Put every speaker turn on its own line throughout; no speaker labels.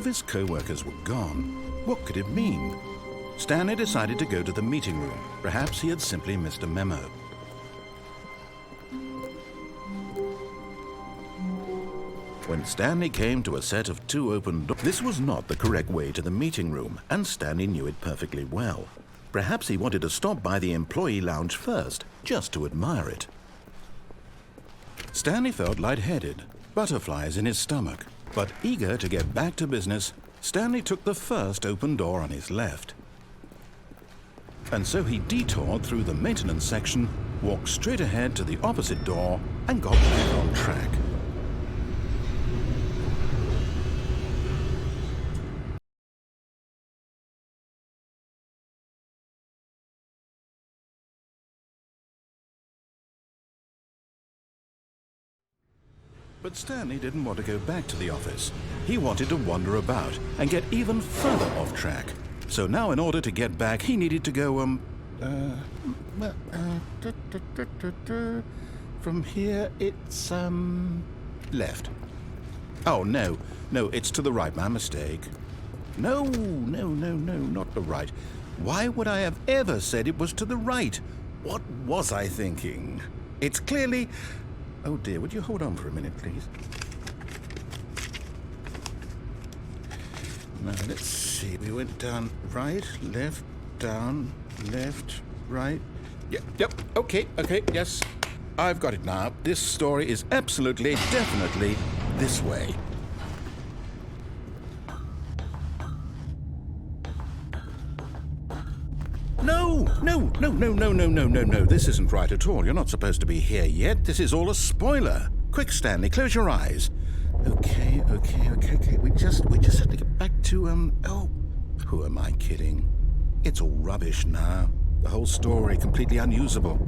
his co-workers were gone. What could it mean? Stanley decided to go to the meeting room. Perhaps he had simply missed a memo. When Stanley came to a set of 2 open doors, this was not the correct way to the meeting room, and Stanley knew it perfectly well. Perhaps he wanted to stop by the employee lounge first, just to admire it. Stanley felt lightheaded, butterflies in his stomach, but eager to get back to business, Stanley took the first open door on his left. And so he detoured through the maintenance section, walked straight ahead to the opposite door, and got back on track. But Stanley didn't want to go back to the office. He wanted to wander about and get even further off track. So now in order to get back, he needed to go, from here it's, left. Oh, no, it's to the right, my mistake. No, not the right. Why would I have ever said it was to the right? What was I thinking? It's clearly... Oh dear, would you hold on for a minute, please? Now, let's see. We went down right, left, down, left, right. Yep, okay, yes. I've got it now. This story is absolutely, definitely this way. No. This isn't right at all. You're not supposed to be here yet. This is all a spoiler. Quick, Stanley, close your eyes. Okay. We just have to get back to, oh, who am I kidding? It's all rubbish now. The whole story completely unusable.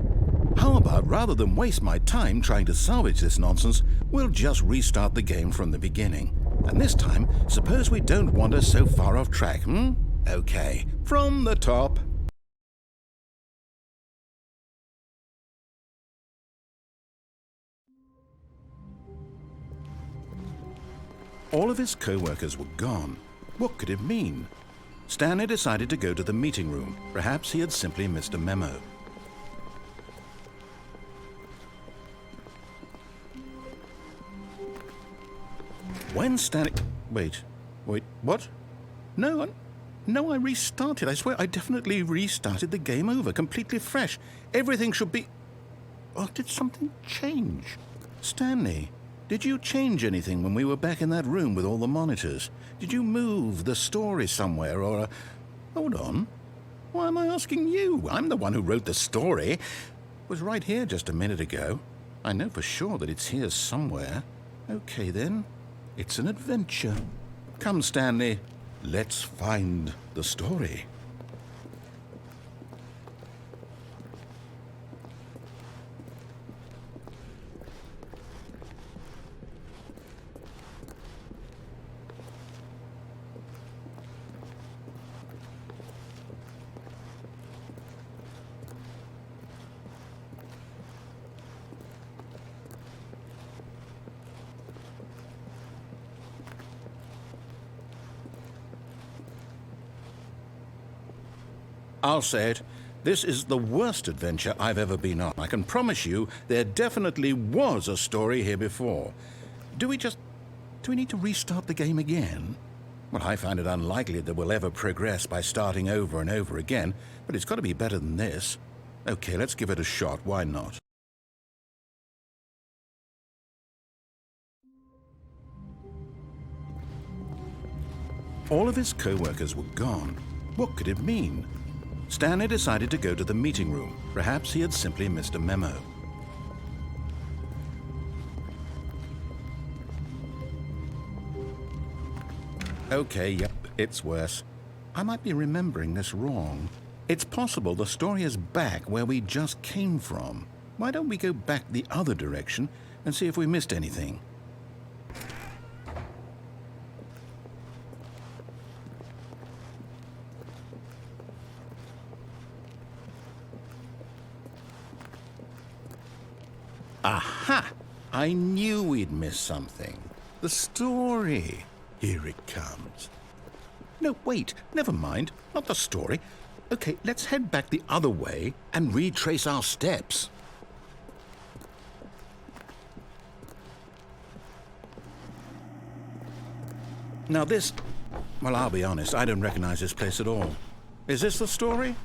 How about, rather than waste my time trying to salvage this nonsense, we'll just restart the game from the beginning. And this time, suppose we don't wander so far off track, Okay, from the top. All of his co-workers were gone. What could it mean? Stanley decided to go to the meeting room. Perhaps he had simply missed a memo. When Stanley... Wait, what? No, I restarted. I swear I definitely restarted the game over, completely fresh. Everything should be... Oh, did something change? Stanley... Did you change anything when we were back in that room with all the monitors? Did you move the story somewhere or... Hold on. Why am I asking you? I'm the one who wrote the story. It was right here just a minute ago. I know for sure that it's here somewhere. Okay, then. It's an adventure. Come, Stanley. Let's find the story. I'll say it. This is the worst adventure I've ever been on. I can promise you there definitely was a story here before. Do we need to restart the game again? Well, I find it unlikely that we'll ever progress by starting over and over again, but it's got to be better than this. Okay, let's give it a shot. Why not? All of his co-workers were gone. What could it mean? Stanley decided to go to the meeting room. Perhaps he had simply missed a memo. Okay, yep, it's worse. I might be remembering this wrong. It's possible the story is back where we just came from. Why don't we go back the other direction and see if we missed anything? Aha! I knew we'd missed something. The story. Here it comes. No, wait, never mind. Not the story. Okay, let's head back the other way and retrace our steps. Now this... Well, I'll be honest, I don't recognize this place at all. Is this the story?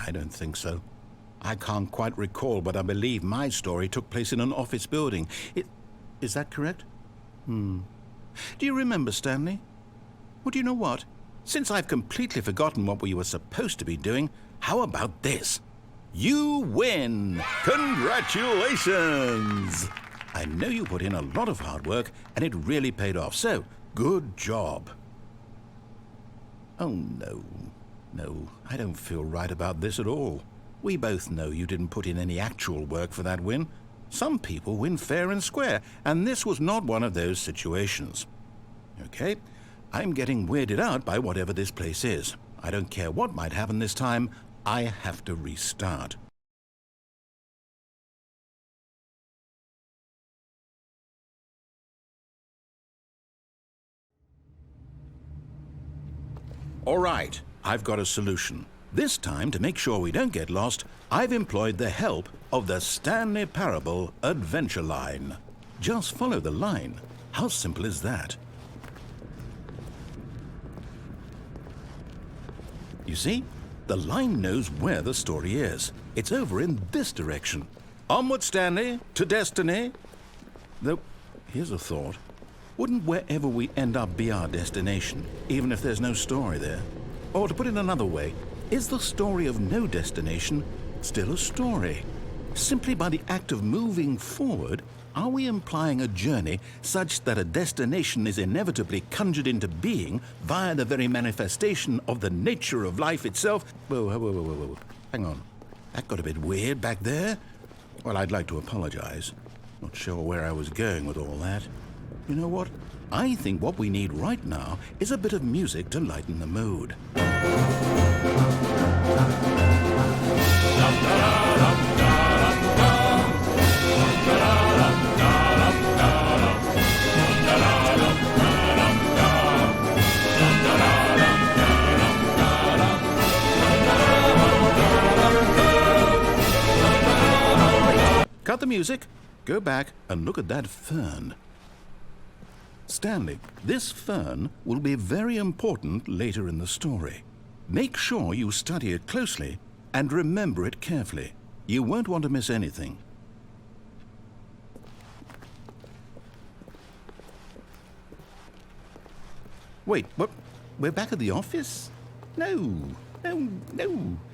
I don't think so. I can't quite recall, but I believe my story took place in an office building. Is that correct? Do you remember, Stanley? Well, do you know what? Since I've completely forgotten what we were supposed to be doing, how about this? You win! Congratulations! I know you put in a lot of hard work, and it really paid off, so good job. Oh, no. No, I don't feel right about this at all. We both know you didn't put in any actual work for that win. Some people win fair and square, and this was not one of those situations. Okay, I'm getting weirded out by whatever this place is. I don't care what might happen this time. I have to restart. All right, I've got a solution. This time, to make sure we don't get lost, I've employed the help of the Stanley Parable Adventure Line. Just follow the line. How simple is that? You see, the line knows where the story is. It's over in this direction. Onward, Stanley, to destiny. Though, here's a thought. Wouldn't wherever we end up be our destination, even if there's no story there? Or to put it another way, is the story of no destination still a story? Simply by the act of moving forward, are we implying a journey such that a destination is inevitably conjured into being via the very manifestation of the nature of life itself? Whoa. Hang on. That got a bit weird back there. Well, I'd like to apologize. Not sure where I was going with all that. You know what? I think what we need right now is a bit of music to lighten the mood. Cut the music, go back and look at that fern. Stanley, this fern will be very important later in the story. Make sure you study it closely and remember it carefully. You won't want to miss anything. Wait, what? We're back at the office? No.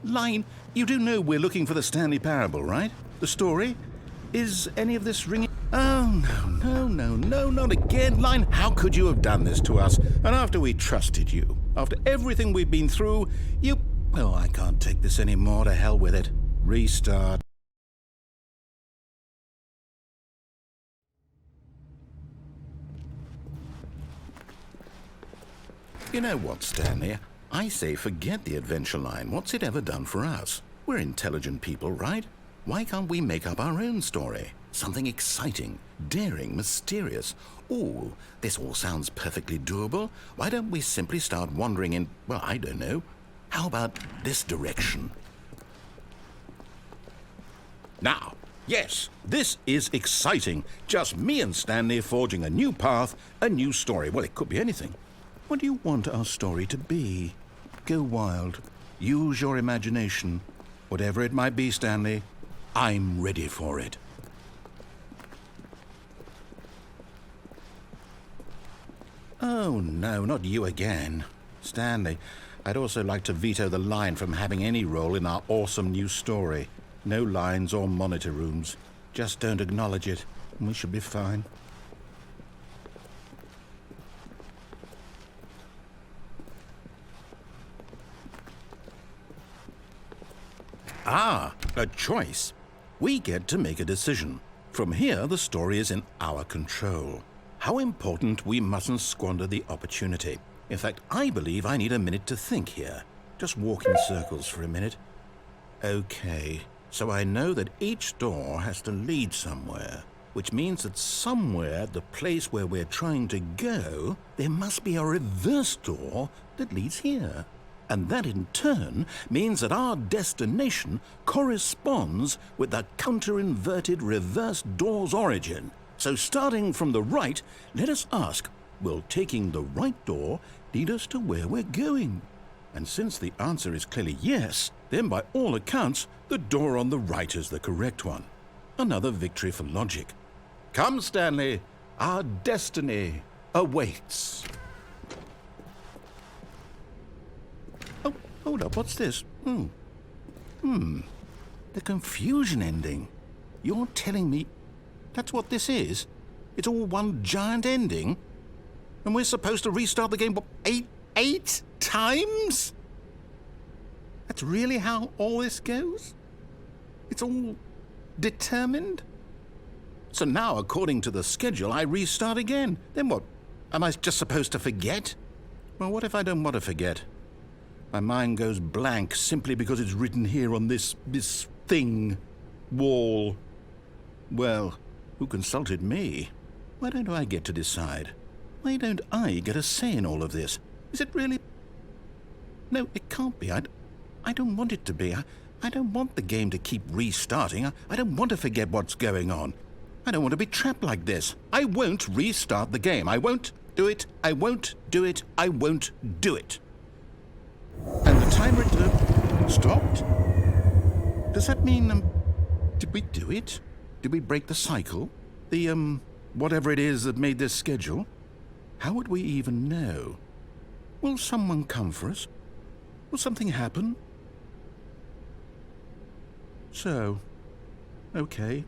Line, you do know we're looking for the Stanley Parable, right? The story? Is any of this ringing? Oh, no, not again. Line, how could you have done this to us? And after we trusted you, after everything we've been through, you... Oh, I can't take this anymore. To hell with it. Restart. You know what, Stanley? I say forget the adventure line. What's it ever done for us? We're intelligent people, right? Why can't we make up our own story? Something exciting, daring, mysterious. Ooh, this all sounds perfectly doable. Why don't we simply start wandering in, well, I don't know. How about this direction? Now, yes, this is exciting. Just me and Stanley forging a new path, a new story. Well, it could be anything. What do you want our story to be? Go wild. Use your imagination. Whatever it might be, Stanley, I'm ready for it. Oh, no, not you again. Stanley, I'd also like to veto the line from having any role in our awesome new story. No lines or monitor rooms. Just don't acknowledge it, and we should be fine. Ah, a choice. We get to make a decision. From here, the story is in our control. How important we mustn't squander the opportunity. In fact, I believe I need a minute to think here. Just walk in circles for a minute. Okay, so I know that each door has to lead somewhere. which means that somewhere at the place where we're trying to go, there must be a reverse door that leads here. And that in turn means that our destination corresponds with the counter-inverted reverse door's origin. So starting from the right, let us ask, will taking the right door lead us to where we're going? And since the answer is clearly yes, then by all accounts, the door on the right is the correct one. Another victory for logic. Come, Stanley, our destiny awaits. Oh, hold up, what's this? The confusion ending. You're telling me that's what this is? It's all one giant ending? And we're supposed to restart the game, what, eight times? That's really how all this goes? It's all determined? So now, according to the schedule, I restart again. Then what? Am I just supposed to forget? Well, what if I don't want to forget? My mind goes blank simply because it's written here on this thing, wall. Well, who consulted me? Why don't I get to decide? Why don't I get a say in all of this? Is it really? No, it can't be. I don't want it to be. I don't want the game to keep restarting. I don't want to forget what's going on. I don't want to be trapped like this. I won't restart the game. I won't do it. I won't do it. I won't do it. And the timer stopped? Does that mean, did we do it? Did we break the cycle? The, whatever it is that made this schedule? How would we even know? Will someone come for us? Will something happen? So, okay.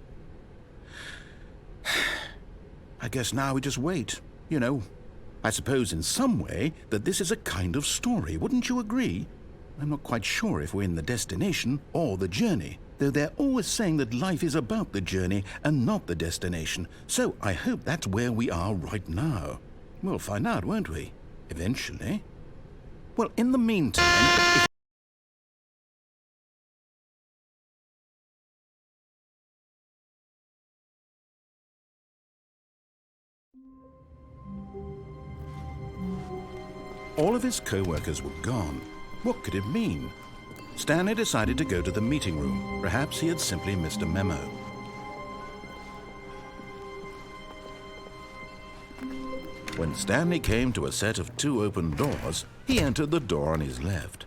I guess now we just wait, you know. I suppose in some way that this is a kind of story, wouldn't you agree? I'm not quite sure if we're in the destination or the journey, though they're always saying that life is about the journey and not the destination, so I hope that's where we are right now. We'll find out, won't we? Eventually. Well, in the meantime... All of his co-workers were gone. What could it mean? Stanley decided to go to the meeting room. Perhaps he had simply missed a memo. When Stanley came to a set of 2 open doors, he entered the door on his left.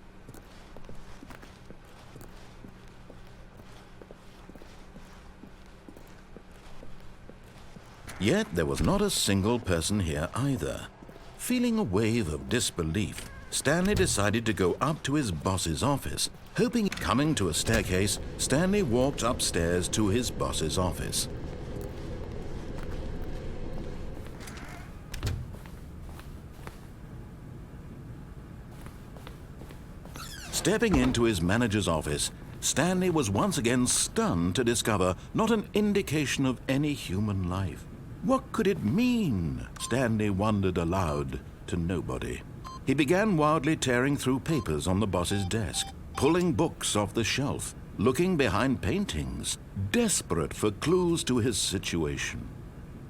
Yet there was not a single person here either. Feeling a wave of disbelief, Stanley decided to go up to his boss's office. Coming to a staircase, Stanley walked upstairs to his boss's office. Stepping into his manager's office, Stanley was once again stunned to discover not an indication of any human life. What could it mean? Stanley wondered aloud to nobody. He began wildly tearing through papers on the boss's desk, pulling books off the shelf, looking behind paintings, desperate for clues to his situation.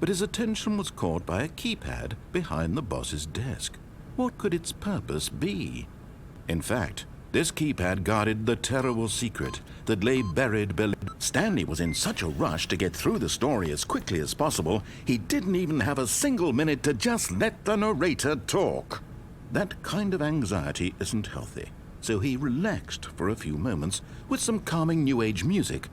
But his attention was caught by a keypad behind the boss's desk. What could its purpose be? In fact, this keypad guarded the terrible secret that lay buried below. Stanley was in such a rush to get through the story as quickly as possible, he didn't even have a single minute to just let the narrator talk. That kind of anxiety isn't healthy, so he relaxed for a few moments with some calming New Age music.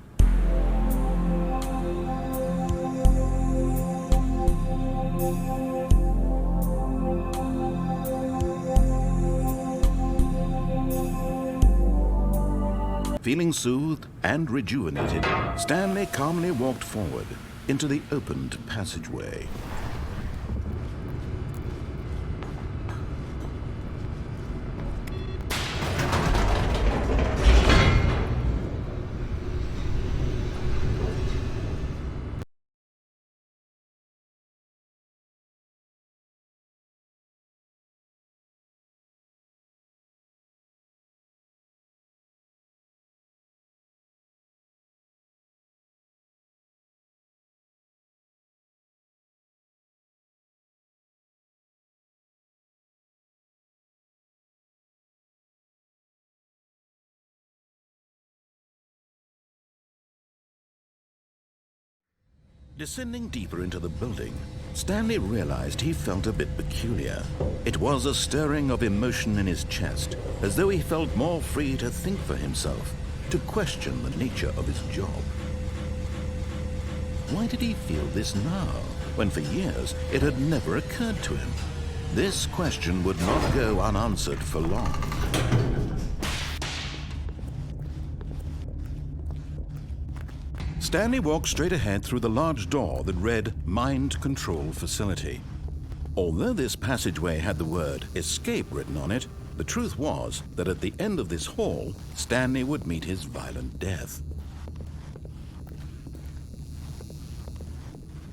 Feeling soothed and rejuvenated, Stanley calmly walked forward into the opened passageway. Descending deeper into the building, Stanley realized he felt a bit peculiar. It was a stirring of emotion in his chest, as though he felt more free to think for himself, to question the nature of his job. Why did he feel this now, when for years it had never occurred to him? This question would not go unanswered for long. Stanley walked straight ahead through the large door that read Mind Control Facility. Although this passageway had the word Escape written on it, the truth was that at the end of this hall, Stanley would meet his violent death.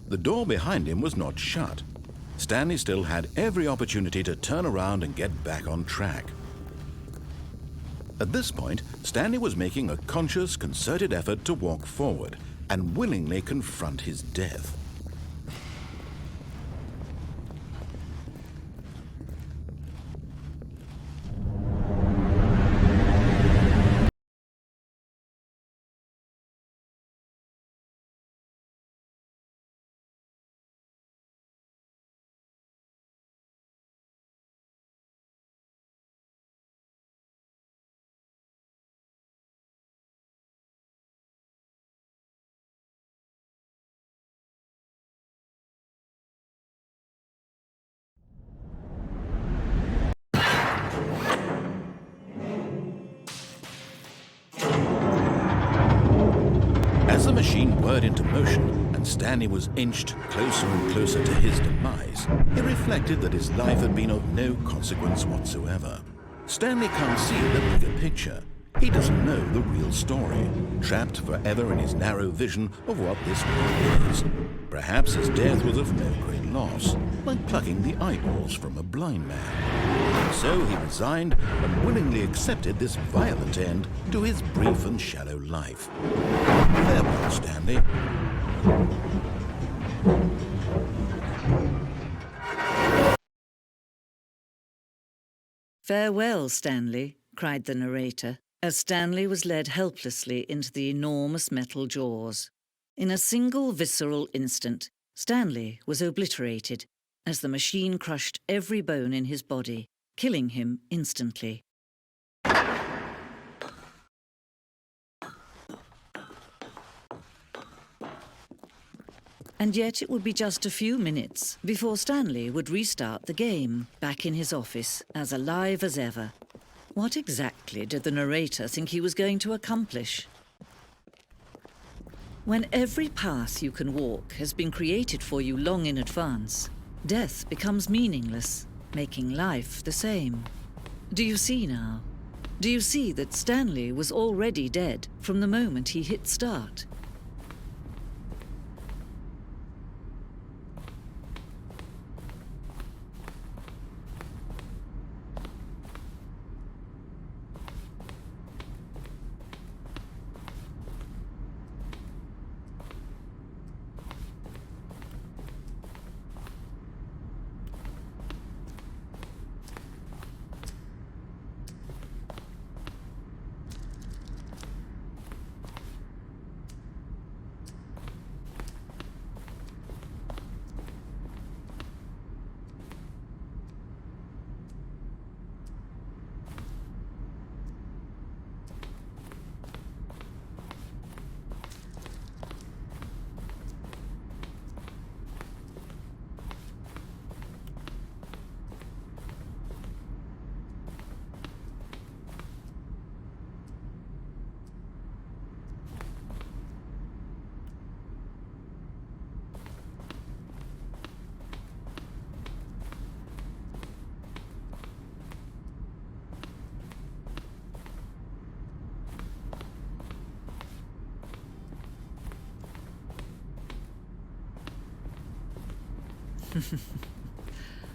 The door behind him was not shut. Stanley still had every opportunity to turn around and get back on track. At this point, Stanley was making a conscious, concerted effort to walk forward and willingly confront his death. As the machine whirred into motion and Stanley was inched closer and closer to his demise, he reflected that his life had been of no consequence whatsoever. Stanley can't see the bigger picture. He doesn't know the real story, trapped forever in his narrow vision of what this world is. Perhaps his death was of no great loss, like plucking the eyeballs from a blind man. So he resigned and willingly accepted this violent end to his brief and shallow life. Farewell, Stanley.
"Farewell, Stanley," cried the narrator, as Stanley was led helplessly into the enormous metal jaws. In a single visceral instant, Stanley was obliterated as the machine crushed every bone in his body, killing him instantly. And yet it would be just a few minutes before Stanley would restart the game, back in his office, as alive as ever. What exactly did the narrator think he was going to accomplish? When every path you can walk has been created for you long in advance, death becomes meaningless, making life the same. Do you see now? Do you see that Stanley was already dead from the moment he hit start?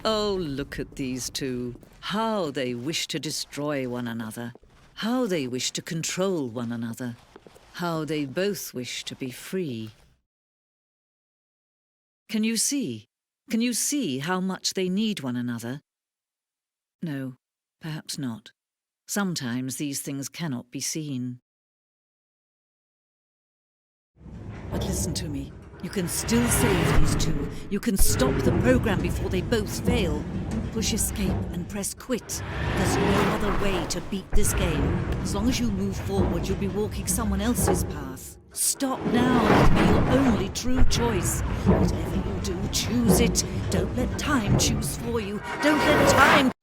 Oh, look at these two. How they wish to destroy one another. How they wish to control one another. How they both wish to be free. Can you see? Can you see how much they need one another? No, perhaps not. Sometimes these things cannot be seen. But listen to me. You can still save these two. You can stop the program before they both fail. Push escape and press quit. There's no other way to beat this game. As long as you move forward, you'll be walking someone else's path. Stop now and be your only true choice. Whatever you do, choose it. Don't let time choose for you. Don't let time...